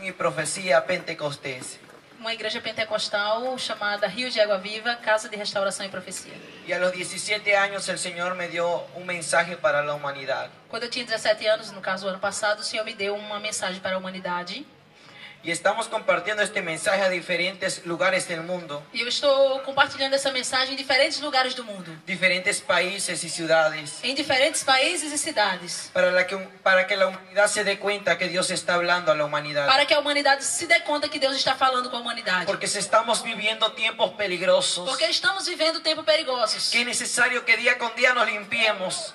y Profecía Pentecostés. Uma igreja pentecostal chamada Rio de Água Viva, Casa de Restauração e Profecia. Y a los 17 años el Señor me dio un mensaje para la humanidad. Quando eu tinha 17 anos, no caso do ano passado, o Senhor me deu uma mensagem para a humanidade. Y estamos compartiendo este mensaje a diferentes lugares del mundo, E eu estou compartilhando essa mensagem em diferentes lugares do mundo, diferentes países y ciudades, em diferentes países e cidades, para que la humanidad se dé cuenta que Dios está hablando a la humanidad. para que a humanidade se dê conta que Deus está falando com a humanidade. Porque estamos viviendo tiempos peligrosos, Porque estamos vivendo tempos perigosos. que es necesario que día con día nos limpiemos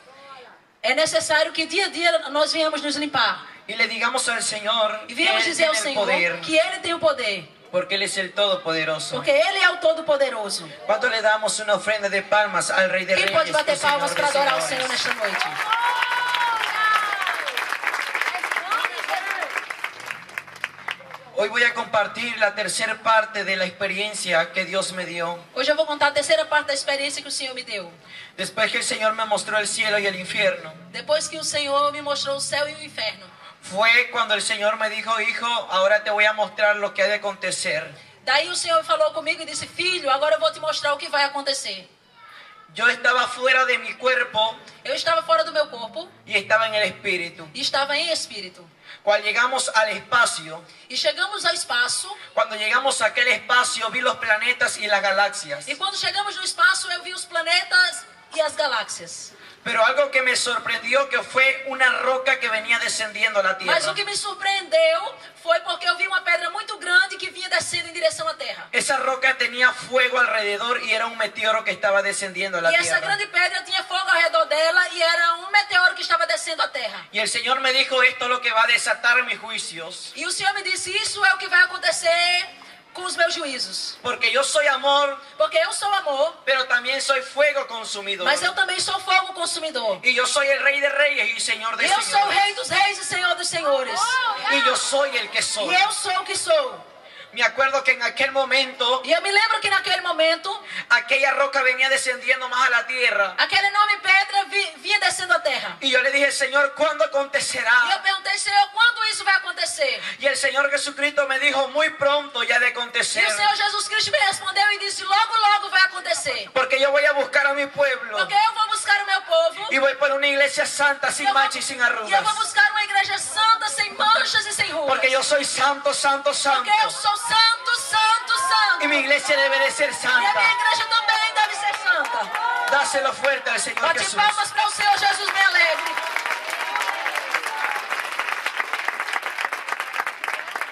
É necessário que dia a dia nós venhamos nos limpar. y le digamos al Señor E que venhamos Él dizer ao tiene el Senhor poder, que Ele tem o poder. porque Él es el Todopoderoso. Porque Ele é o Todo-Poderoso. ¿Cuánto le damos una ofrenda de palmas al Rey de Quem Reyes? pode bater o palmas Señor para de adorar o señores? Senhor nesta noite? Hoy voy a compartir la tercera parte de la experiencia que Dios me dio. Hoje eu vou contar a terceira parte da experiência que o Senhor me deu. Después que el Señor me mostró el cielo y el infierno, Depois que o Senhor me mostrou o céu e o inferno. fue cuando el Señor me dijo: hijo, ahora te voy a mostrar lo que ha de acontecer. Daí o Senhor falou comigo e disse: filho, agora eu vou te mostrar o que vai acontecer. Yo estaba fuera de mi cuerpo Eu estava fora do meu corpo y estaba en el espíritu. e estava em espírito. Cuando llegamos al espacio, E chegamos ao espaço. cuando llegamos a aquel espacio, vi los planetas y las galaxias. E quando chegamos no espaço, eu vi os planetas e as galáxias. Pero algo que me sorprendió, que fue una roca que venía descendiendo a la Mas tierra. o que me surpreendeu foi porque eu vi uma pedra muito grande que vinha descendo em direção à terra. Esa roca tenía fuego alrededor y era un meteoro que estaba descendiendo a la E essa tierra. grande pedra tinha fogo ao redor dela e era um meteoro que estava descendo à terra. Y el Señor me dijo: esto es lo que va a desatar mis juicios. E o Senhor me disse: isso é o que vai acontecer com os meus juízos. Porque yo soy amor, Porque eu sou amor, pero también soy fuego consumidor. mas eu também sou fogo consumidor. Y yo soy el Rey de Reyes y Señor de E eu sou o Señores. Rei dos Reis e Senhor dos Senhores. Y yo soy el que soy. E eu sou o que sou. Me acuerdo que en aquel momento E eu me lembro que naquele momento, aquella roca venía descendiendo más a la tierra. aquela enorme pedra vinha descendo à terra. Y yo le dije: Señor, ¿cuándo E eu acontecerá? perguntei: Senhor, quando isso vai acontecer? Y el Señor Jesucristo me dijo: muy pronto ya de E acontecer. o Senhor Jesus Cristo me respondeu e disse: logo, logo vai acontecer. Porque yo voy a buscar a mi pueblo. Porque eu vou buscar o meu povo. Y voy por una iglesia santa, sin Eu vou- mancha y sin E eu arrugas. vou buscar uma igreja santa, sem manchas e sem rugas. Porque yo soy santo, santo, santo. Porque eu sou santo, santo, santo. Y mi iglesia debe de ser E a minha santa. igreja também deve ser santa. Dáselo fuerte al Señor Bate Jesús. palmas para o Senhor Jesus bem alegre.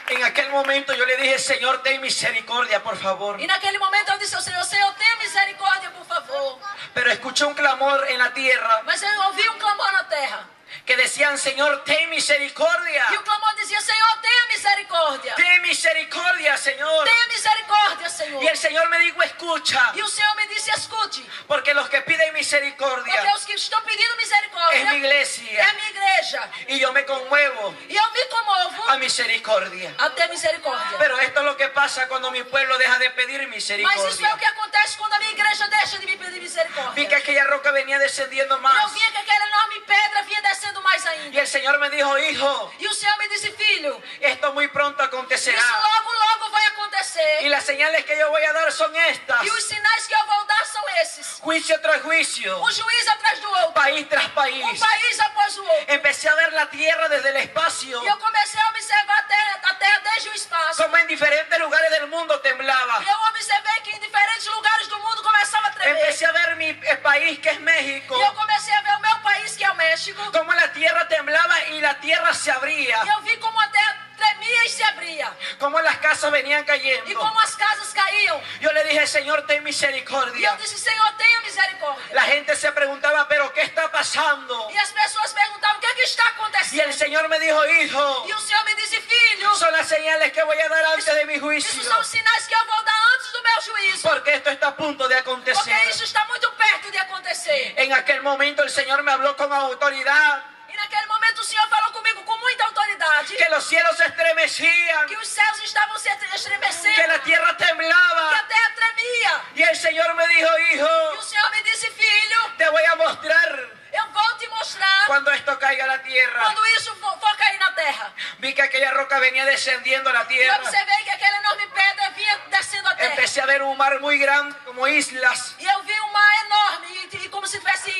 En aquel momento yo le dije: Señor, ten misericordia, por favor. E naquele momento eu disse ao Senhor: Senhor, tenha misericórdia, por favor. Pero escuché un clamor en la tierra Mas eu ouvi um clamor na terra. que decían: Señor, ten misericordia. E o clamor dizia: Senhor, tenha misericórdia. Ten misericordia, Señor. Tenha misericórdia, Senhor. Y el Señor me dijo: escucha, E o Senhor me disse: escute. porque los que piden misericordia Porque os que estão pedindo misericórdia es mi é iglesia. a minha igreja. Y yo me conmuevo E eu me comovo a misericordia. a ter misericórdia. Pero esto es lo que pasa cuando mi pueblo deja de pedir Mas isso é o misericordia. que acontece quando a minha igreja deixa de me pedir Vi misericórdia. que aquella roca venía descendiendo Eu más. via que aquela enorme pedra vinha descendo mais Y ainda. el Señor me dijo: hijo, E o Senhor me disse: filho, esto muy pronto isso acontecerá. logo, logo vai Y acontecer. las señales que yo voy a dar son estas: E os sinais que eu vou dar são esses. juicio tras juicio, Um juiz atrás do outro. país tras Um país. país após o outro. Empecé a ver la tierra desde el espacio, E eu comecei a observar a terra desde o espaço. como en diferentes lugares del mundo temblaba. E eu observei que em diferentes lugares do mundo começava a tremer. Empecé a ver mi país, que es México, E eu comecei a ver o meu país, que é o México. como la tierra temblaba y la tierra se abría, E eu vi como a terra tremia e se abria. como las casas venían E cayendo. como as casas caíam. Yo le dije: Señor, ten E eu misericordia. disse: Senhor, tenha misericórdia. La gente se preguntaba: ¿pero qué está pasando? E as pessoas perguntavam: o que é que está Y acontecendo? el Señor me dijo: hijo, E o Senhor me disse: filho, son las señales que voy a dar antes de mi isso juicio, são sinais que eu vou dar antes do meu juízo. porque esto está a punto de Porque acontecer. isso está muito perto de acontecer. En aquel momento el Señor me habló con autoridad, E naquele momento o Senhor falou comigo com muita autoridade. que los cielos se estremecían, Que os céus estavam se estremecendo. que la tierra Que temblaba. a terra tremia. Y el Señor me dijo: E hijo, o Senhor me disse: filho, te voy a mostrar eu vou te mostrar cuando esto caiga a la tierra. quando isso for cair na terra. Vi que aquella roca venía descendiendo a la E tierra. observei que aquela enorme pedra vinha descendo a terra. Empecé a ver un mar muy grande, como islas. E eu vi um mar enorme, e como se tivesse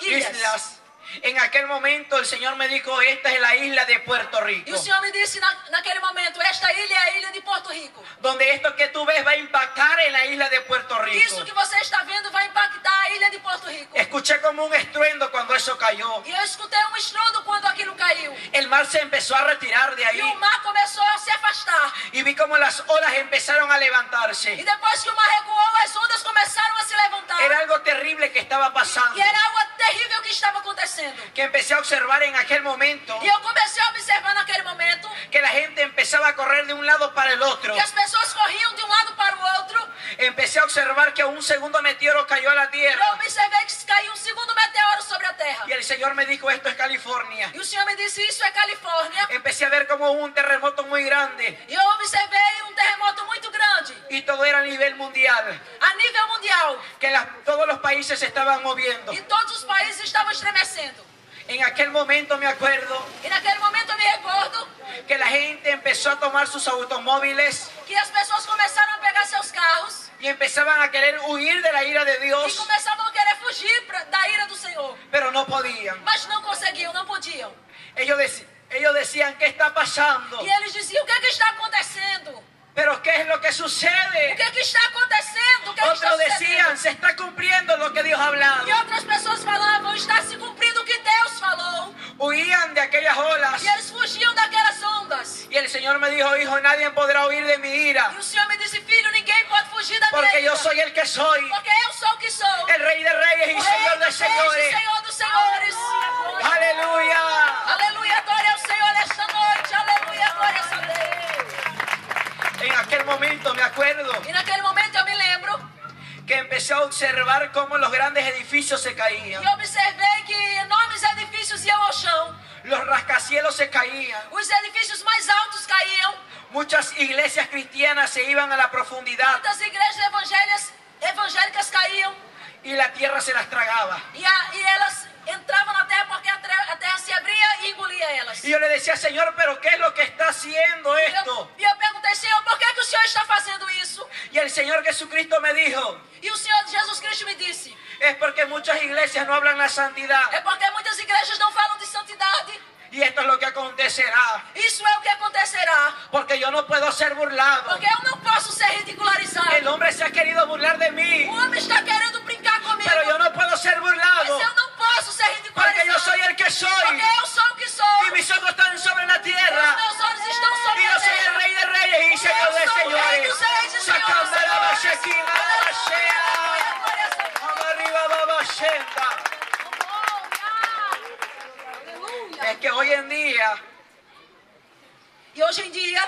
ilhas. En aquel momento el Señor me dijo, esta es la isla de Puerto Rico. E o Senhor me disse naquele momento, esta ilha é a ilha de Porto Rico. Donde esto que tú ves va a impactar en la isla de Puerto Rico. Isso que você está vendo vai impactar a ilha de Porto Rico. Escuché como un estruendo cuando eso cayó. E eu escutei um estrondo quando aquilo caiu. El mar se empezó a retirar de E ahí. o mar começou a se afastar. Y vi como las olas empezaron a E levantarse. depois que o mar recuou, as ondas começaram a se levantar. Era algo terrible que estaba pasando. E era algo terrível que estava acontecendo. Que empecé a observar en aquel momento E eu comecei a observar naquele momento que la gente empezaba a correr de un lado para el otro. que as pessoas corriam de um lado para o outro. Empecé a observar que un segundo meteoro cayó a la E eu tierra. observei que caiu um segundo meteoro sobre a terra. Y el Señor me dijo, esto es California. E o Senhor me disse, isso é Califórnia. Empecé a ver como hubo un terremoto muy grande. E eu observei um terremoto muito grande, Y todo era a nivel mundial. a nível mundial. Que todos los países se estaban moviendo. E todos os países estavam estremecendo. En aquel momento me acuerdo E naquele momento eu me recordo que la gente empezó a tomar sus automóviles que as pessoas começaram a pegar seus carros y empezaban a querer huir de la ira de e Dios, começavam a querer fugir da ira do Senhor. pero no podían. Mas não conseguiam, não podiam. Ellos decían, ¿qué está pasando? E eles diziam, o que é que está acontecendo? ¿Pero qué es lo que O sucede? que é que está acontecendo? O que é que está Otros sucedendo? decían, se está cumpliendo lo que Dios ha hablado. E outras pessoas falavam, está se cumprindo o que Deus falou. Huían de aquellas olas. E eles fugiam daquelas ondas. Y el Señor me dijo, hijo, nadie podrá huir de mi ira, E o Senhor me disse, filho, ninguém pode fugir da minha porque ira. yo soy el que soy, Porque eu sou o que sou. el Rey de Reyes y O Señor Rei de dos reis e Señores. Senhor dos senhores. Aleluya. Aleluia, glória ao Senhor nesta noite. Aleluia, glória a Deus. En aquel momento me acuerdo E naquele momento eu me lembro que empecé a observar cómo los grandes edificios se caían, e observei que enormes edifícios iam ao chão. los rascacielos se caían, Os edifícios mais altos caíam. muchas iglesias cristianas se iban a la profundidad Muitas igrejas evangélicas caíam. y la tierra se las tragaba. E elas entravam na terra porque a terra se abria e engolia elas. Y yo le decía, Señor, pero ¿qué es lo que está haciendo esto? E eu perguntei, Senhor, por que o Senhor está fazendo isso? Y el Señor Jesucristo me dijo, E o Senhor Jesus Cristo me disse, es porque muchas iglesias no hablan la santidad. é porque muitas igrejas não falam de santidade. Y esto es lo que acontecerá, Isso é o que acontecerá. porque yo no puedo ser burlado. Porque eu não posso ser ridicularizado. El hombre se ha querido burlar de mí, O homem está querendo brincar comigo. pero yo no puedo ser Mas burlado, eu não posso ser porque ridicularizado. yo soy el que soy. Porque eu sou o que sou. Y mis ojos están sobre la Os tierra. meus olhos estão sobre Y a yo soy el terra. Rey de Reyes y Señor de Eu sou o Rei dos Reis Señores. e Senhor dos Sacando la senhores. bashequina, la bashea. Glória a Deus. Vamos arriba, babashenda. Aleluia. Es que hoy en día E hoje em dia,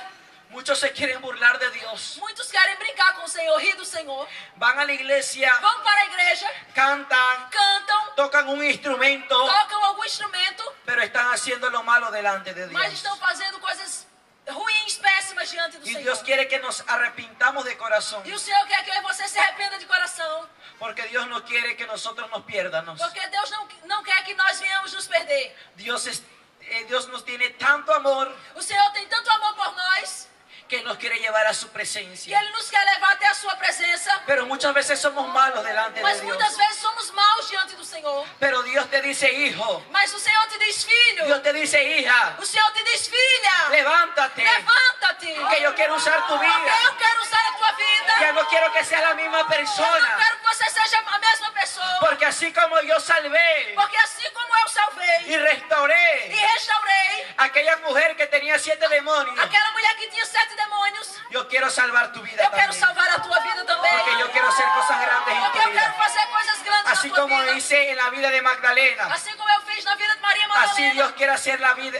muchos se quieren burlar de Dios. muitos querem brincar com o Senhor, rir do Senhor. Van a la iglesia, Vão para a igreja, cantan, cantam, tocan un instrumento, tocam algum instrumento, pero están haciendo lo malo delante de mas Dios. estão fazendo coisas ruins, péssimas diante do Y Senhor. Dios quiere que nos arrepintamos de corazón, E o Senhor quer que você se arrependa de coração. porque Dios no quiere que nosotros nos pierdamos. Porque Deus não quer que nós venhamos nos perder. Dios nos tiene tanto amor O Senhor tem tanto amor por nós que nos quiere llevar a su que presencia. Ele nos quer levar até a sua presença. Pero muchas veces somos malos delante de Mas Dios. muitas vezes somos maus diante do Senhor. Pero Dios te dice, hijo. Mas o Senhor te diz, filho. Dios te dice, hija, O Senhor te diz, filha. levántate. Levanta-te. Que yo quiero usar tu Porque vida. eu quero usar a tua vida. Ya no quiero que sea la misma Eu não persona. quero que você seja a mesma pessoa. Porque así como yo salvé Porque assim como eu salvei y restauré e restaurei aquella mujer que tenía 7 demonios, aquela mulher que tinha 7 demônios, yo quiero salvar tu vida eu quero también. salvar a tua vida também. Porque yo quiero hacer cosas grandes en Porque tu eu quero vida. fazer coisas grandes Así na tua como vida. hice en la vida de Magdalena. Assim como eu fiz na vida de Maria Así Madalena. Dios quiere hacer la vida,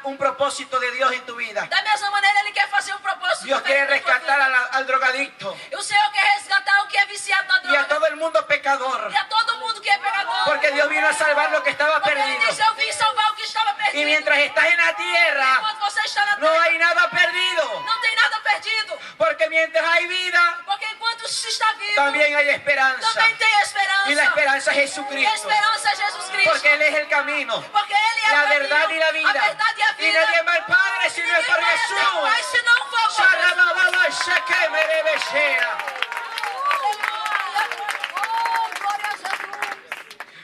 un propósito de Dios en tu vida. Da mesma maneira, Ele quer fazer um propósito Dios também quiere na tua rescatar vida. al drogadicto E o Senhor quer resgatar o que é viciado na y a droga. todo el mundo pecador. E a todo mundo que é pecador. Porque Dios vino a salvar lo que estaba Porque Ele perdido. disse, eu vim salvar o que estava perdido. Y mientras estás en la tierra, Enquanto você está na no terra, hay nada perdido. não tem nada perdido. Porque mientras hay vida, Porque enquanto se está vivo, también hay esperanza. também tem esperança. Y la esperanza es E a Jesucristo. esperança é Jesus Cristo. Porque Él es el camino. Porque Ele é é la o verdad caminho, y la a vida. verdade e a Y vida. nadie va al Padre si no es por Ninguém vai até o Pai Jesús. se não for por Jesus. Sharababa shekemerebeshea.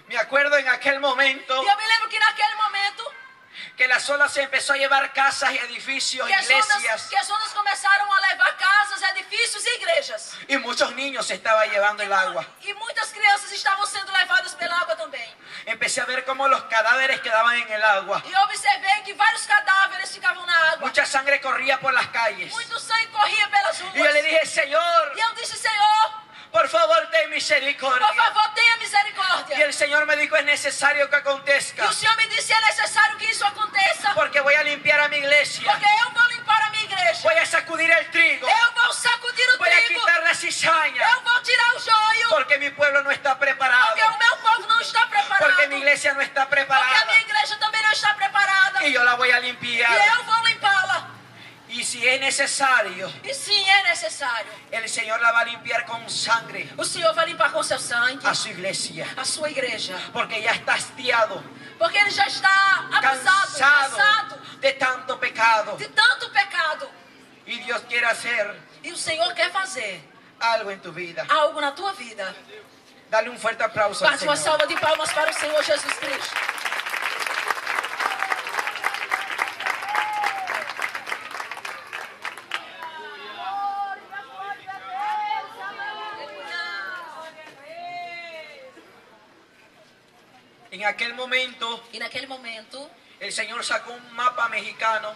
Me acuerdo en aquel momento E eu me lembro que naquele momento que la ola se empezó a llevar casas y edificios, que as iglesias, ondas começaram a levar casas, edifícios e igrejas. y muchos niños se estaban llevando el agua. E muitas crianças estavam sendo levadas pela água também. Empecé a ver cómo los cadáveres quedaban en el agua. E eu observei que vários cadáveres ficavam na água. Mucha sangre corría por las calles. Muito sangue corria pelas ruas. Y yo le dije, Señor, E eu disse, Senhor, por favor, ten por misericordia. favor, tenha Y misericórdia. el Señor me dijo, es necesario que E acontezca, o Senhor me disse, é necessário que isso aconteça. porque voy a limpiar a mi iglesia. Porque eu vou limpar a minha igreja. Voy a sacudir el trigo. Eu vou sacudir o Voy a trigo. quitar la cizaña, Eu vou tirar o joio. porque mi pueblo no está preparado. Porque o meu povo não está preparado. Porque mi iglesia no está Porque a preparada. minha igreja também não está preparada. Y yo la voy a E limpiar. eu vou limpá-la. Y si es necesario, E sim, é necessário. el Señor la va a limpiar con sangre O Senhor vai limpar com seu sangue a su iglesia. a sua igreja. Porque ya está hastiado, Porque ele já está abusado, cansado de tanto pecado. de tanto pecado. Y Dios quiere hacer E o Senhor quer fazer algo en tu vida. algo na tua vida. Dale un fuerte aplauso al Bate uma Señor. salva de palmas para o Senhor Jesus Cristo. En aquel momento, E naquele momento, el Señor sacó un mapa mexicano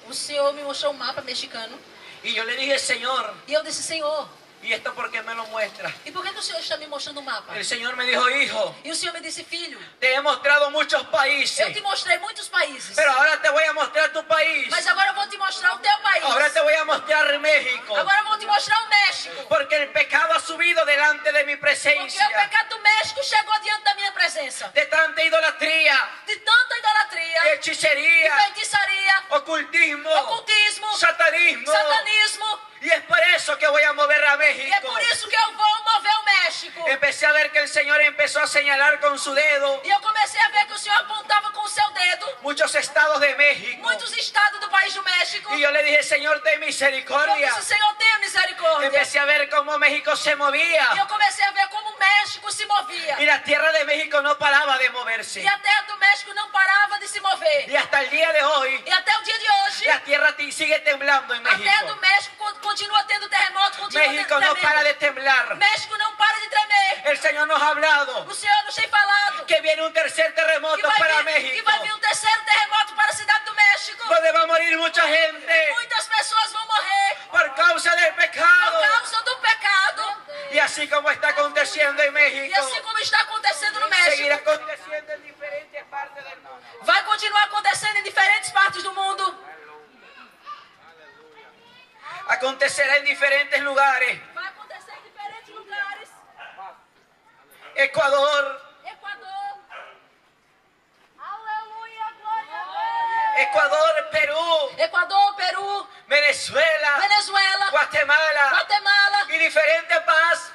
o Senhor me mostrou um mapa mexicano. y yo le dije, Señor, E eu disse, Senhor, ¿y esto por qué me lo muestra? e por que o Senhor está me mostrando um mapa? El Señor me dijo, hijo, E o Senhor me disse, filho, te he mostrado muchos eu países, te mostrei muitos países. pero ahora te voy a mostrar tu país. Mas agora eu vou te mostrar o teu país. Ahora te voy a mostrar México. Agora eu vou te mostrar o México. Porque el pecado ha subido delante de mi Porque o presencia. pecado do México chegou diante da minha presença. De tanta idolatría, De tanta idolatria, de de hechicería, feitiçaria, ocultismo, ocultismo, satanismo. satanismo. Y es por eso que voy a mover a E é México. por isso que eu vou mover o México. Empecé a ver que el Señor empezó a señalar con su dedo E eu comecei a ver que o Senhor apontava com o seu dedo muchos estados de México. muitos estados do país do México. Y yo le dije, Señor, ten Eu misericordia. disse, Senhor, tenha misericórdia. Empecé a ver cómo México se E movía. eu comecei a ver como o México se movia. Y la tierra de México no paraba de moverse. E a terra do México não parava de se mover. Y hasta el día de hoy, E até o dia de hoje, la tierra sigue temblando en a terra do México. México continua tendo terremoto, continua México tendo no para de tremendo. temblar. México não para de tremer. El Señor nos ha hablado O Senhor nos tem falado que viene un tercer terremoto para que México, vai vir um terceiro terremoto para a cidade do México. donde va a morir mucha gente Muitas pessoas vão morrer por causa del por pecado. causa do pecado. Y así como está aconteciendo en E México, assim como está acontecendo no México, seguirá aconteciendo en diferentes partes del mundo. vai continuar acontecendo em diferentes partes do mundo. Acontecerá en diferentes lugares. Vai acontecer em diferentes lugares. Ecuador, Equador, Ecuador, Perú, Equador, Peru, Venezuela, Venezuela, Guatemala Guatemala y diferentes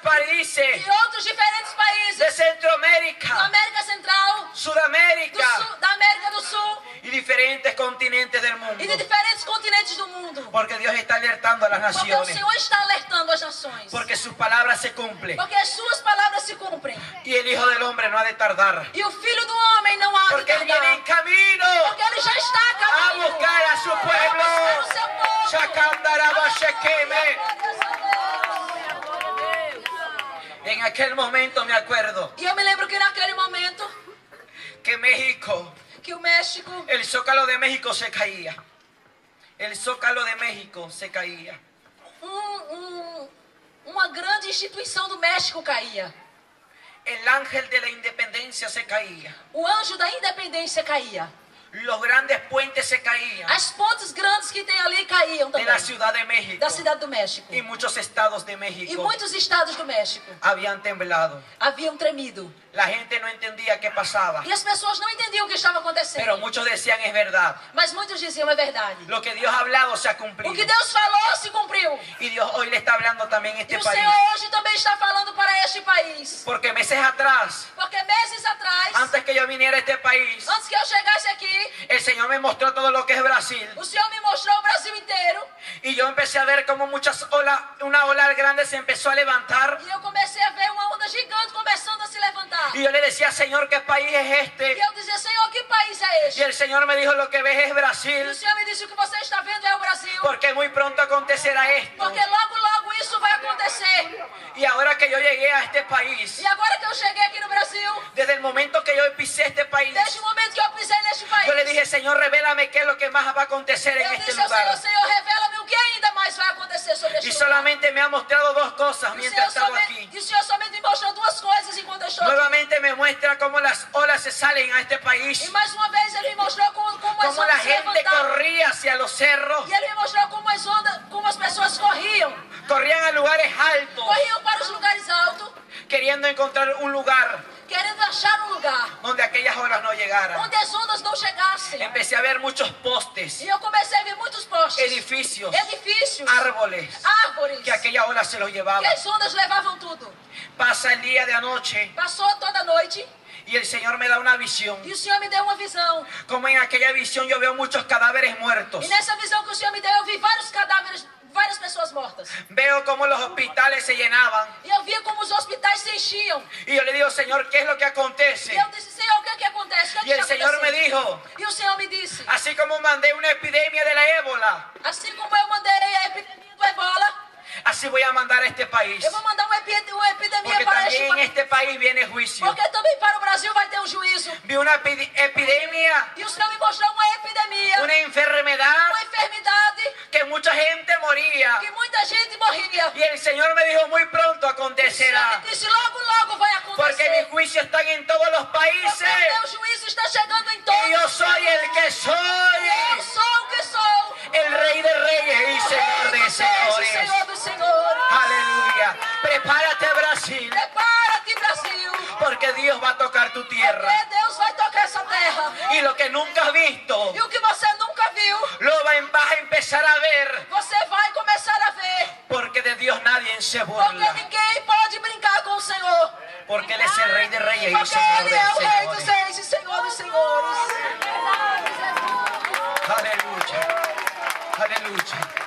países e outros diferentes países de da Centroamérica, América Central, Sudamérica da América do Sul y diferentes continentes del mundo. e de diferentes continentes do mundo. Porque Dios está alertando a las Porque o naciones. Senhor está alertando as nações. Porque sus palabras se cumplen. Porque as suas palavras se cumprem. Y el Hijo del Hombre no ha de tardar. E o Filho do Homem não há de Porque Él viene en tardar. camino Porque ele já está a a caminho. buscar a su Para pueblo. buscar o seu povo. Shakandarabashequeme. En aquel momento me acuerdo E eu me lembro que naquele momento que México, que o México, el zócalo de México se caía. El zócalo de México se caía. uma grande instituição do México caía. El ángel de la independencia se caía. O anjo da independência caía. Los grandes puentes se caían As pontes grandes que tem ali caíam de também. la Ciudad de México. Da cidade do México. Y muchos estados de E México muitos estados do México habían temblado. haviam tremido. La gente no entendía qué pasaba. E as pessoas não entendiam o que estava acontecendo. Pero muchos decían es verdad. Mas muitos diziam é verdade. Lo que Dios ha hablado se ha O cumplido. que Deus falou se cumpriu. Y Dios hoy le está hablando también a E este o país. Senhor hoje também está falando para este país. Porque meses atrás, Porque meses atrás, antes que yo yo viniera a este país, Antes que eu chegasse aqui, el Señor me mostró todo lo que es Brasil. o Senhor me mostrou o Brasil inteiro. Y yo empecé a ver cómo una ola grande se empezó a levantar. E eu comecei a ver uma onda gigante começando a se levantar. Y yo le decía, Señor, ¿qué país es E este? eu dizia, Senhor, que país é Y este? el Señor me dijo, lo que ves es E Brasil, o Senhor me disse, o que você está vendo é o Brasil. porque muy pronto acontecerá esto. Porque logo, logo isso vai acontecer. Y ahora que yo llegué a este país, E agora que eu cheguei aqui no Brasil, desde el momento que yo pisé este país, desde o momento que eu pisei neste país, yo le dije, Señor, revélame qué es lo que más va a acontecer en eu este disse ao Senhor, lugar. Senhor, revela-me o que ainda mais vai acontecer sobre Y este lugar. solamente me ha mostrado dos cosas E mientras estaba somente, aquí. e o Senhor somente me mostrou duas coisas enquanto eu estou aqui. Nuevamente me muestra cómo las olas se salen a este E país, mais uma vez ele me mostrou como as cómo la ondas se gente levantavam. corría hacia los cerros, E ele me mostrou como as ondas, como as pessoas corriam. corrían a lugares altos, Corriam para os lugares altos, queriendo encontrar un lugar querendo achar um lugar donde aquellas olas no llegaran. onde as ondas não chegassem. Empecé a ver muchos postes, E eu comecei a ver muitos postes, edificios, edifícios, árboles, árvores, que aquella ola se los que llevaba. as ondas levavam tudo. Pasa el día de anoche Passou toda a noite y el Señor me da una visión. e o Senhor me deu uma visão. Como en aquella visión yo veo muchos cadáveres muertos. E nessa visão que o Senhor me deu, eu vi vários cadáveres, várias pessoas mortas. Veo cómo los hospitales se llenaban. E eu via como os hospitais se enchiam. Y yo le digo, Señor, ¿qué es lo que E acontece? eu disse, Senhor, o que é que acontece? O que Y é el que está Señor me acontecendo? dijo, E o Senhor me disse, así como mandé una epidemia de la ébola, assim como eu mandei a epidemia do Ebola, así voy a mandar a este país. eu vou mandar uma epidemia Porque para también en país. este país viene juicio. Porque também para o Brasil vai ter um juízo. Vi una epidemia, E o Senhor me mostrou uma epidemia, una enfermedad uma enfermidade, que mucha gente moría. que muita gente morria. Y el Señor me dijo, muy pronto E o Senhor acontecerá. me disse, logo, logo vai Porque acontecer. mis juicios están en todos los Porque países. o meu juízo está chegando em todos. Y yo soy el que Eu soy. sou o que sou. El Rey de Reyes y Señor de Señores. Senhor dos Senhores. Aleluya. Prepárate, Brasil. Prepara-te, Brasil. Porque Dios va a tocar tu tierra. Porque Deus vai tocar essa terra. Y lo que nunca has visto, E o que você nunca viu, vas a empezar a ver. você vai começar a ver. Porque de Dios nadie se Porque burla. ninguém pode brincar com o Senhor. Porque Él es el Rey de Reyes y Porque Señor Ele de é o Rei dos Señores. Reis e Senhor dos Senhores. Aleluya. Aleluya.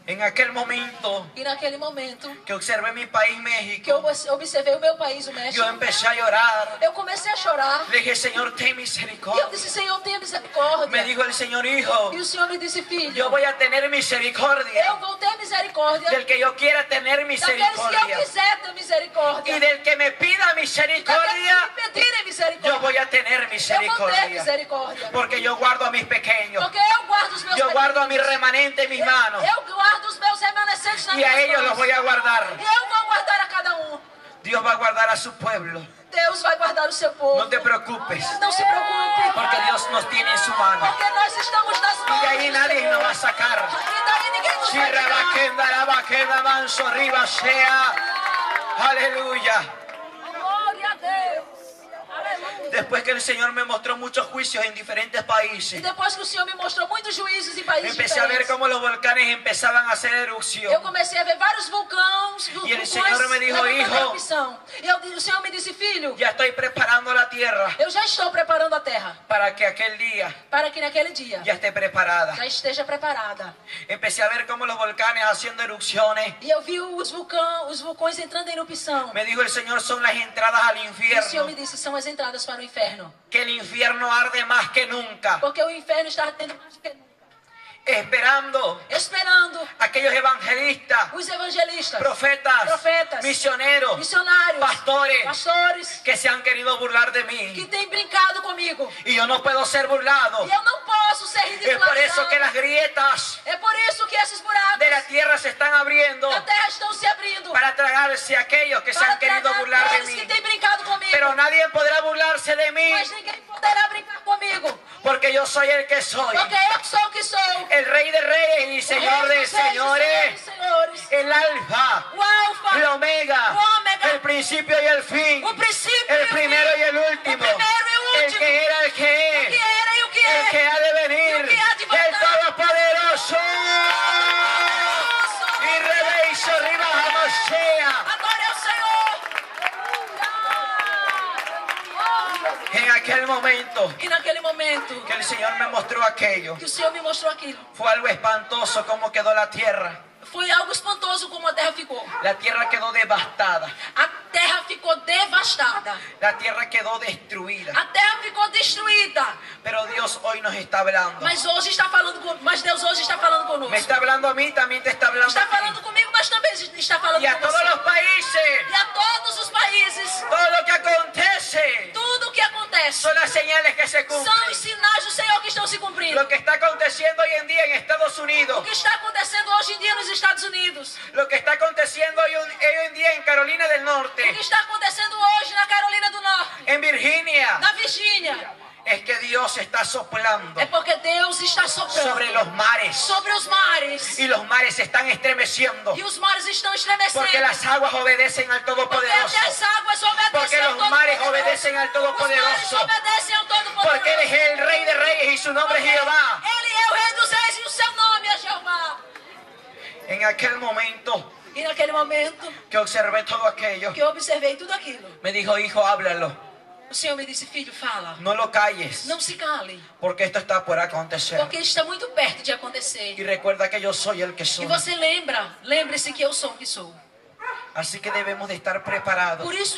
En aquel momento E naquele momento que observé mi país, que eu México, observei o meu país, o México, yo empecé a llorar. eu comecei a chorar. Le dije, Señor, ten E eu misericordia. disse, Senhor, tenha misericórdia. Me dijo el Señor, hijo, E o Senhor me disse, filho, yo voy a tener misericordia eu vou ter misericórdia del que yo quiera tener daqueles que eu misericordia. quiser ter misericórdia. Y del que me pida Daqueles misericordia, que me pedirem misericórdia. yo voy a tener Eu vou ter misericordia. misericórdia. Porque yo guardo a mis pequeños. Porque eu guardo os meus Yo guardo a mi pequeninos. remanente en mis manos. Eu guardo os meus remanescentes nas Y a minhas ellos mãos. los voy a guardar. E eu vou guardar a cada um. Dios va a guardar a su pueblo. Deus vai guardar o seu povo. No te preocupes. Não se preocupe. Porque Dios nos tiene en su mano. Porque nós estamos nas Y mãos de ahí do nadie Senhor. nos va a sacar. E daí ninguém nos Si vai tirar. rabaquenda, la vaquenda, manso, arriba sea. Aleluya. Glória a Deus. Aleluia. Después que el Señor me mostró muchos juicios en diferentes E países, depois que o Senhor me mostrou muitos juízos em países empecé a ver diferentes, cómo los volcanes empezaban a hacer erupción. eu comecei a ver vários vulcões, E el Senhor me dijo, levantando "Hijo, erupção." E o Senhor me disse, filho, Ya estoy preparando la tierra eu já estou preparando a terra para que aquel día para que naquele dia ya esté preparada. já esteja preparada. Empecé a ver cómo los volcanes haciendo erupciones. E eu vi os vulcões entrando em erupção. Me dijo el Señor, son las entradas al E o Senhor infierno. me disse, são as entradas para o inferno. Que el infierno arde más que nunca, Porque o inferno está ardendo mais do que nunca. esperando Esperando aquellos evangelistas, os evangelistas, profetas, misioneros, missionários, pastores pastores, que se han querido burlar de que mí. têm brincado comigo. Y yo no puedo ser burlado. E eu não posso ser Es por eso ridicularizado. que las grietas É por isso que esses buracos de la tierra se están abriendo da terra estão se abrindo para tragarse a aquellos que se para han querido tragar burlar de aqueles que mí. têm brincado comigo. Pero nadie podrá burlarse de mí Mas ninguém poderá brincar comigo. porque yo soy el que soy, Porque eu sou o que sou. el Rey de Reyes y Señor de Señores, Senhores. el Alfa, O Alfa, el Omega, o Ômega, el principio y el fin, o princípio el e o primero fim, y el último, o primeiro e o el último, que era, el que o que es, era e o que el que é, ha de venir, el que ha de voltar, el Todopoderoso. Y reveis arriba a Mosea. Agora eu momento E naquele momento que el Señor me mostró aquello, que o Senhor me mostrou aquilo, fue algo espantoso como quedó la tierra. foi algo espantoso como a terra ficou. La tierra quedó devastada. A terra ficou devastada. La tierra quedó destruida. A terra ficou destruída. Pero Dios hoy nos está hablando. Mas Deus hoje está falando conosco. Me está hablando a mí, también te está hablando Está a ti. falando comigo, mas também está falando Y a com todos você. los países. E a todos os países. Todo lo que acontece Tudo o que acontece son las señales que se são os cumplen. sinais do Senhor que estão se cumprindo. Lo que está aconteciendo hoy en día en Estados O Unidos. que está acontecendo hoje em dia nos Estados Unidos. Lo que está aconteciendo hoy en día en Carolina del O Norte. que está acontecendo hoje na Carolina do Norte. En Virginia. Na Virgínia. Es que Dios está soplando É porque Deus está soprando sobre los mares. sobre os mares. Y los mares se están estremeciendo. E os mares estão estremecendo. Porque las aguas obedecen al Porque Todopoderoso. as águas obedecem Porque ao los mares Todo-Poderoso. obedecen al Os mares Todopoderoso. obedecem ao Todo-Poderoso. Porque Él es el Rey de Reyes y su nombre es Jehová. Ele é o Rei dos Reis e o seu nome é Jeová. En aquel momento E naquele momento que observé todo aquello, que eu observei tudo aquilo, me dijo, hijo, háblalo. o Senhor me disse, filho, fala. No lo calles. Não se cale, Porque esto está por acontecer. porque está muito perto de Y acontecer. recuerda que yo soy el que E soy. você lembre-se que eu sou o que sou. Así que debemos de estar preparados. Por isso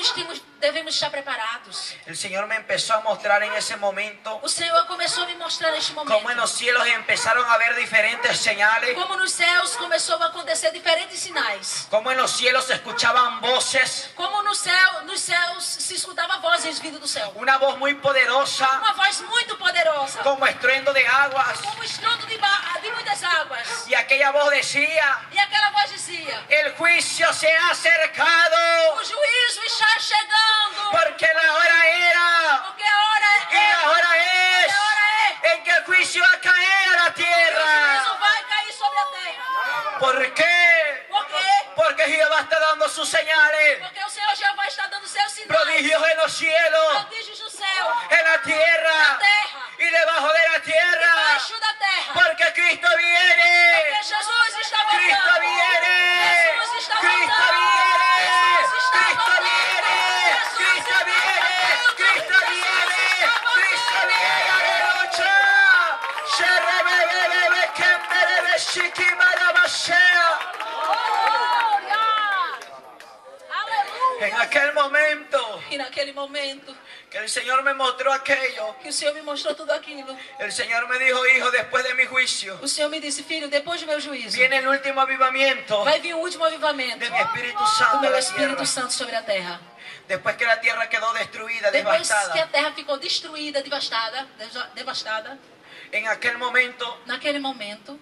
devemos estar preparados. El Señor me empezó a mostrar en ese momento O Senhor começou a me mostrar neste cómo en momento los cielos empezaron a ver diferentes señales. como nos céus começou a acontecer diferentes sinais. Cómo en los cielos se escuchaban voces. Como nos céus se escutava vozes vindo do céu. Una voz muy poderosa. Uma voz muito poderosa. Como estruendo de aguas. Como estrondo de muitas águas. Y aquella voz decía, E aquela voz dizia, el juicio se ha acercado. o juízo está chegando. Porque la hora era. Porque a hora Y la hora es. a hora é. En que el juicio va a caer a la E o tierra. juízo vai cair sobre a terra. ¿Por qué? Por quê? Porque Jehová está dando sus señales. Porque o Senhor Jeová está dando seus sinais. Prodigios en los cielos. Prodígios no céu. En la Na tierra. terra. Y debajo de la tierra. Debaixo da terra. Porque Cristo viene. Porque Jesus está voltando. Cristo viene. Jesus está Cristo voltando. viene. Jesus está Cristo voltando. viene. Jesus Cristo está viene. voltando. Cristo viene. Jesus está Cristo viene. Aleluya. Sherebebebe kemberebe shikimarabashea. Aleluia. En aquel momento E naquele momento que el Señor me mostró aquello, que o Senhor me mostrou tudo aquilo, el Señor me dijo, hijo, después de mi juicio, o Senhor me disse, filho, depois do meu juízo, viene el último avivamiento vai vir o último avivamento de mi Espíritu do Santo a meu la Espírito tierra. Santo sobre a terra. Después que la tierra quedó destruida, Depois que devastada, a terra ficou destruída, devastada, en aquel momento, naquele momento,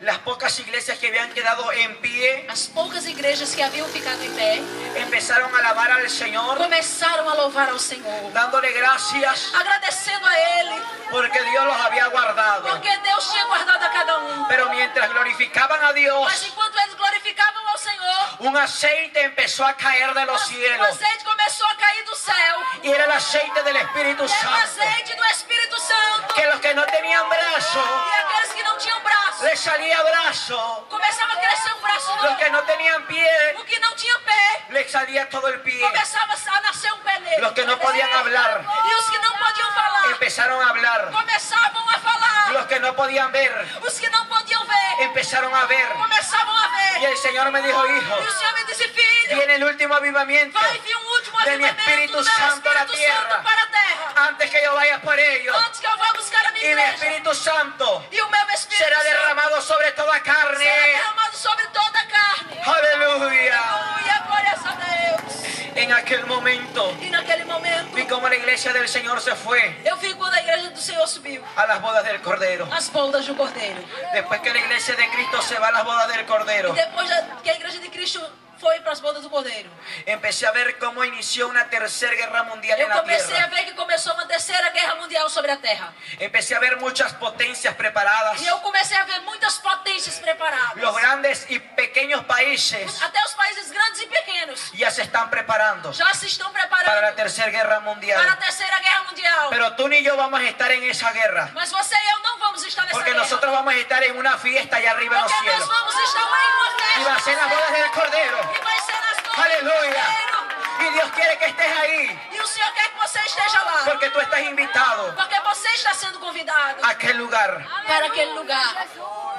las pocas iglesias que habían quedado en pie as poucas igrejas que haviam ficado em pé empezaron a alabar al Señor, começaram a louvar ao Senhor, dándole gracias agradecendo a Ele, porque Dios los había guardado. porque Deus tinha guardado a cada um. Pero mientras glorificaban a Mas Dios, enquanto eles glorificavam ao Senhor, un aceite empezó a caer de los o cielos azeite começou a cair do céu. y era el aceite del Espíritu Era o Santo, azeite do Espírito Santo. que los que no tenían brazo, E aqueles que não tinham braço, les salía brazo, começava a crescer um braço los novo. que no tenían pie, O que não tinha pé, les salía todo el pie, começava a nascer um pé nele. los que no podían hablar, E os que não podiam falar, empezaron a hablar, começavam a falar. los que no podían ver, Os que não podiam ver, empezaron a ver. começavam a Y ver. el Señor me dijo, hijo, E o Senhor me disse, filho, viene el último avivamiento vai vir um último de mi avivamento Espíritu do meu Santo a la Espírito tierra, Santo para a terra. antes que yo vaya por ellos. Antes que eu vá buscar a minha Y mi igreja. Espíritu Santo E o meu Espírito será Santo derramado sobre toda carne. será derramado sobre toda a carne. Aleluya. Aleluia, glórias a Deus. En aquel momento E naquele momento, vi cómo la iglesia del Señor se fue eu vi quando a igreja do Senhor subiu a las bodas del Cordero. as bodas do Cordeiro. Después que la iglesia de Cristo se va a las bodas del Cordero, E depois que a igreja de Cristo foi para as bodas do Cordeiro, empecé a ver cómo inició una tercera guerra mundial en eu la comecei a tierra. ver que começou uma terceira guerra mundial sobre a terra. Empecé a ver muchas potencias preparadas. E eu comecei a ver muitas potências preparadas. Los grandes y pequeños países Até os países grandes e pequenos ya se están preparando já se estão para la preparando tercera guerra para a mundial. terceira guerra mundial. Pero tú ni yo vamos a estar en esa guerra, Mas você e eu não vamos estar nessa porque guerra. nosotros vamos a estar en una fiesta allá arriba en los Porque nós cielos. vamos estar lá em uma festa. Y va a ser las bodas del Cordero. E vai ser nas bodas do Aleluia. Cordeiro. Y Dios quiere que estés ahí. E o Senhor quer que você esteja lá. Porque tú estás invitado Porque você está sendo convidado a aquel lugar. para aquele lugar.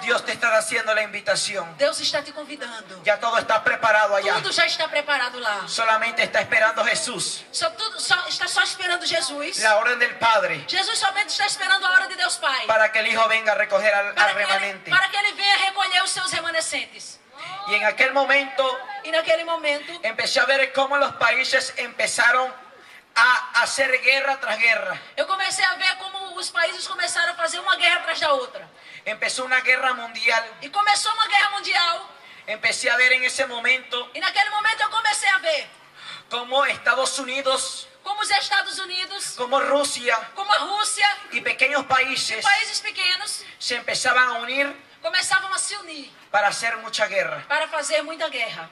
Dios te está haciendo la invitación. Deus está te convidando. Ya todo está preparado allá. Tudo já está preparado lá. Solamente está esperando Jesús. Está só esperando Jesus. La orden del Padre. Jesus somente está esperando a hora de Deus Pai. Para que el Hijo venga a recoger al remanente. Para que ele venha recolher os seus remanescentes. Y en aquel momento E naquele momento, empecé a ver cómo los países empezaron a hacer guerra tras guerra. eu comecei a ver como os países começaram a fazer uma guerra atrás da outra. Empezó una guerra mundial. E começou uma guerra mundial. Empecé a ver en ese momento E naquele momento eu comecei a ver cómo Estados Unidos, como os Estados Unidos, como Rusia como a Rússia, y pequeños países países pequenos, se empezaban a unir começavam a se unir para hacer mucha guerra. para fazer muita guerra.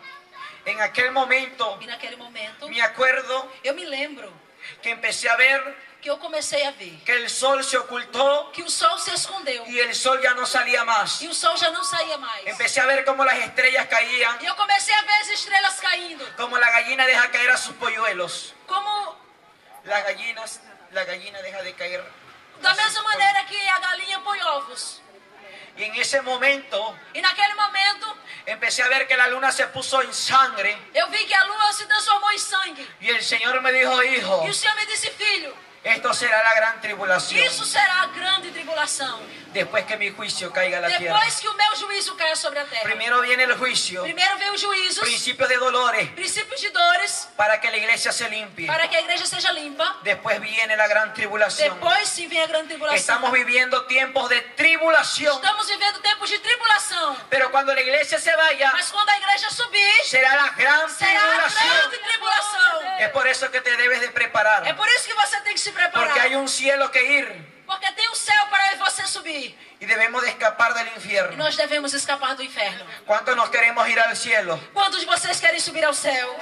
En aquel momento E naquele momento, me acuerdo eu me lembro que empecé a ver que eu comecei a ver que el sol se ocultó que o sol se escondeu y el sol ya no salía más. e o sol já não saía mais. Empecé a ver cómo las estrellas caían, E eu comecei a ver as estrelas caindo, como la gallina deja caer a sus polluelos. como La gallina deja de caer. da mesma maneira que a galinha põe ovos. Y en ese momento E naquele momento, empecé a ver que la luna se puso en sangre. eu vi que a lua se transformou em sangue. Y el Señor me dijo, hijo, E o Senhor me disse, filho, esto será la gran tribulación. isso será a grande tribulação. Después que mi juicio caiga a la tierra. Depois que o meu juízo caia sobre a terra. Primero viene el juicio, Primeiro veio os juízos, principios de dolores, princípios de dores, para que la iglesia se limpie. para que a igreja seja limpa. Después viene la gran tribulación. Depois sim vem a grande tribulação. Estamos viviendo tiempos de tribulación. Estamos vivendo tempos de tribulação. Pero cuando la iglesia se vaya, Mas quando a igreja subir, será la gran será a tribulación. grande tribulação. Es por eso que te debes de É preparar. por isso que você tem que se preparar. Porque hay un cielo que ir. Porque tem um céu para você subir. Y debemos de escapar del E infierno. nós devemos escapar do inferno. ¿Cuántos nos queremos ir al cielo? Quantos de vocês querem subir ao céu?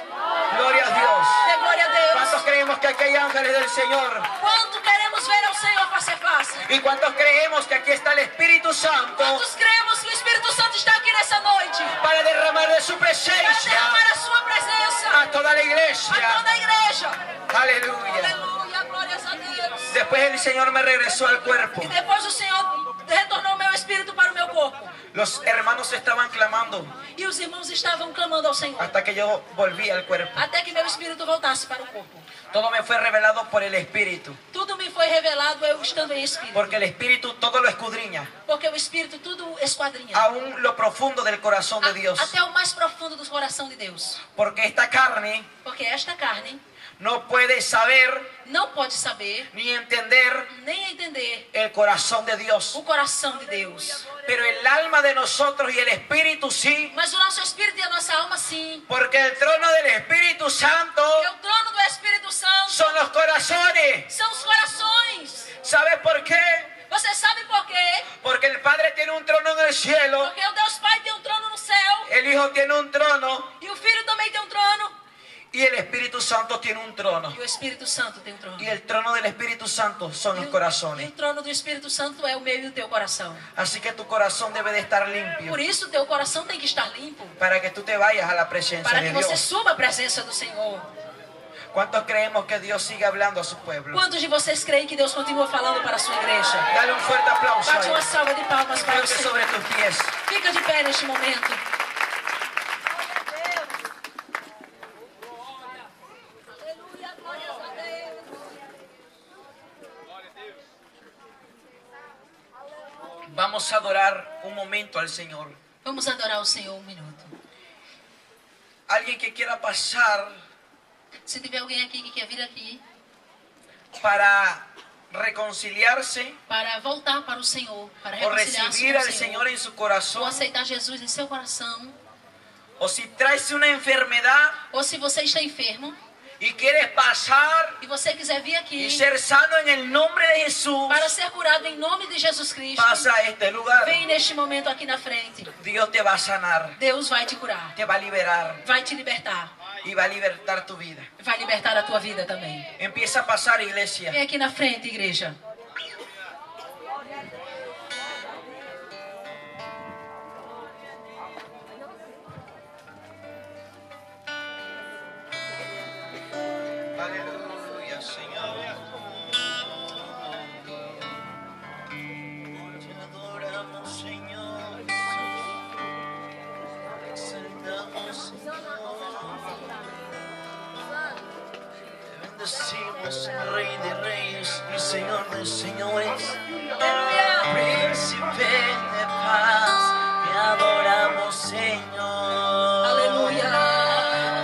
Gloria a Dios. Dê glória a Deus. ¿Cuántos creemos que aquí hay ángeles del Señor? Quanto queremos ver ao Senhor face a face? ¿Y cuántos creemos que aquí está el Espíritu Santo Quantos cremos que o Espírito Santo está aqui nessa noite? para derramar de su Para presencia derramar a sua presença a toda la a iglesia? toda a igreja. Aleluya. Aleluia, glórias a Deus. Después el Señor me regresó al cuerpo. E depois o Senhor retornou meu espírito para o meu corpo. Los hermanos estaban clamando E os irmãos estavam clamando ao Senhor. hasta que yo volví al cuerpo. Até que meu espírito voltasse para o corpo. Todo me fue revelado por el Espíritu. Tudo me foi revelado eu estando em espírito. Porque el Espíritu todo lo escudriña. Porque o espírito tudo esquadrinha. Aún lo profundo del corazón de Dios. Até o mais profundo do coração de Deus. Porque esta carne Porque esta carne no puede saber não pode saber, ni entender nem entender el corazón de Dios. o coração de Deus. Pero el alma de nosotros y el Espíritu sí. Mas o nosso espírito e a nossa alma sim. Porque el trono del Espíritu Santo Porque o trono do Espírito Santo son los corazones. são os corações. ¿Sabes por qué? Você sabe por quê? Porque el Padre tiene un trono en el cielo. Porque o Deus Pai tem um trono no céu. El Hijo tiene un trono. E o Filho também tem um trono. Y el Espíritu Santo tiene un trono. E o Espírito Santo tem um trono. Y el trono del Espíritu Santo son los E corazones. o trono do Espírito Santo é o meu e o teu coração. Así que tu corazón debe de estar limpio. Por isso, o teu coração tem que estar limpo. Para que tú te vayas a la presencia Para de que você Dios. suba a presença do Senhor. ¿Cuántos creemos que Dios sigue hablando a su pueblo? Quantos de vocês creem que Deus continua falando para a sua igreja? Dale un fuerte aplauso. Bate uma A salva de palmas para o Ponte Senhor. sobre tus pies. Fica de pé neste momento. Aleluia, glórias a Deus. Vamos a adorar un momento al Señor. Vamos adorar o Senhor um minuto. Alguien que quiera pasar Se tiver alguém aqui que quer vir aqui para reconciliarse para voltar para o Senhor, para o reconciliar-se recibir com o al Senhor, Señor en su ou corazón, aceitar Jesus em seu coração, o si traes una enfermedad ou se você está enfermo y quieres pasar e você quiser vir aqui y ser sano en el nombre de Jesús, para ser curado em nome de Jesus Cristo, pasa a este lugar. vem neste momento aqui na frente. Dios te va a sanar, Deus vai te curar, te va a liberar vai te libertar, y va a libertar tu vida. vai libertar a tua vida também. Empieza a pasar, iglesia. Vem aqui na frente, igreja. adoramos, Rey de Reyes y Señor de Señores. Aleluia. Príncipe de paz, te adoramos, Señor. Aleluia.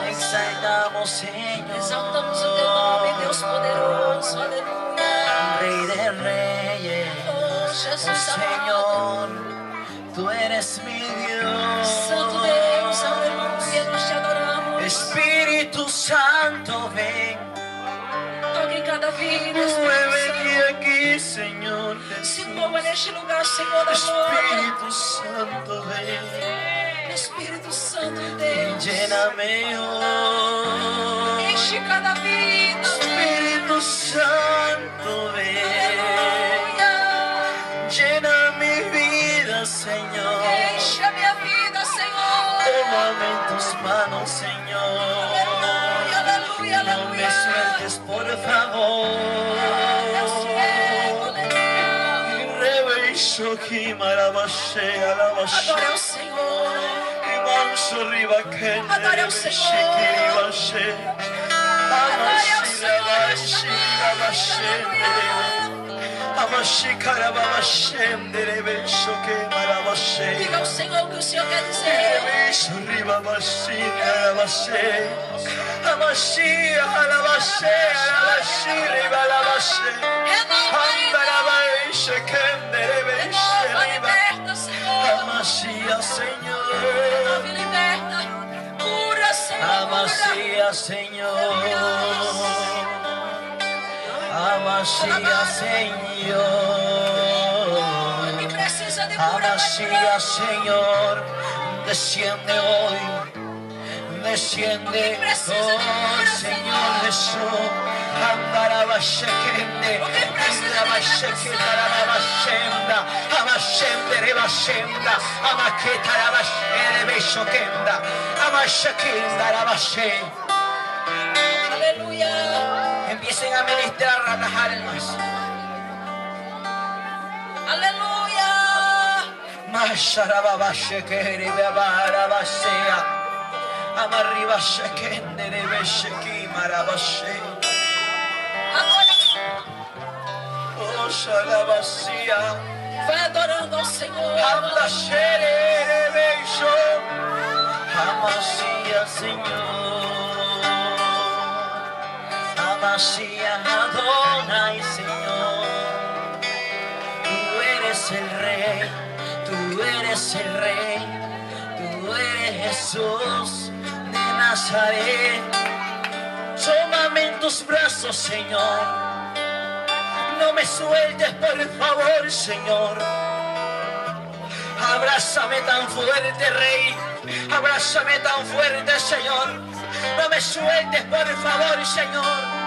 Te exaltamos, Señor. Exaltamos o teu nome, Deus poderoso. Aleluia. Rey de Reyes, Oh, Jesus oh Señor, amado. tú eres mi Dios. Santo Deus, aleluia. Nós te adoramos. Espíritu Santo, ven, Toque em cada vida, muévete Espírito aquí, Señor Santo. Se Jesús. mova neste lugar, Senhor da glória. Espíritu Santo, ven, Espírito Santo de Deus. lléname hoy. Enche cada vida. Espíritu Santo, ven, Aleluia. llena mi vida, Señor. Enche a minha vida, Senhor. Tómame en tus manos, Señor. Aleluia, aleluia, No me aleluia. sueltes, por favor. Eu ciego, aleluia. Rebeisho ki marabashe alabashe. Adore ao Senhor. Imanso riba kende Adore ao rebeshi Senhor. kiribashe. Adore ao Amashi Senhor. rabashi rabashe Aleluia. Amashi karababashe rebesho ke marabashe. Diga ao Senhor o que o Senhor quer dizer. Rebeisho riba bashi karabashe. Amashi alabashe alabashi riba alabashe. Renova, Andarabaishe kende rebeshe renova, riba. liberta, Senhor. Amasia, Señor. Renova e liberta. Cura, Senhor. Amasia, Señor. Amasia, Señor. Que precisa de cura, Amasia, Señor. Desciende hoy. Desciende, oh Señor Jesús. Andarabashekende. Andarabasheketarabashenda. Amashende rebashenda. Amaketarabasherebeshokenda. Amashekendarabashe. Aleluia. Empiecen a ministrar a las almas. Aleluia. Masharababashekerebebarabashea. Amarribashekendere marabashe. Agora Oh, shalabasia. vai adorando ao Senhor. Andashererebesho. Amasia, Señor. Amasia, Adonai, Señor. Tú eres el Rey. Tú eres el Rey. Tú eres Jesús de Nazaret. Tómame en tus brazos, Señor. No me sueltes, por favor, Señor. Abrázame tan fuerte, Rey. Abrázame tan fuerte, Señor. No me sueltes, por favor, Señor.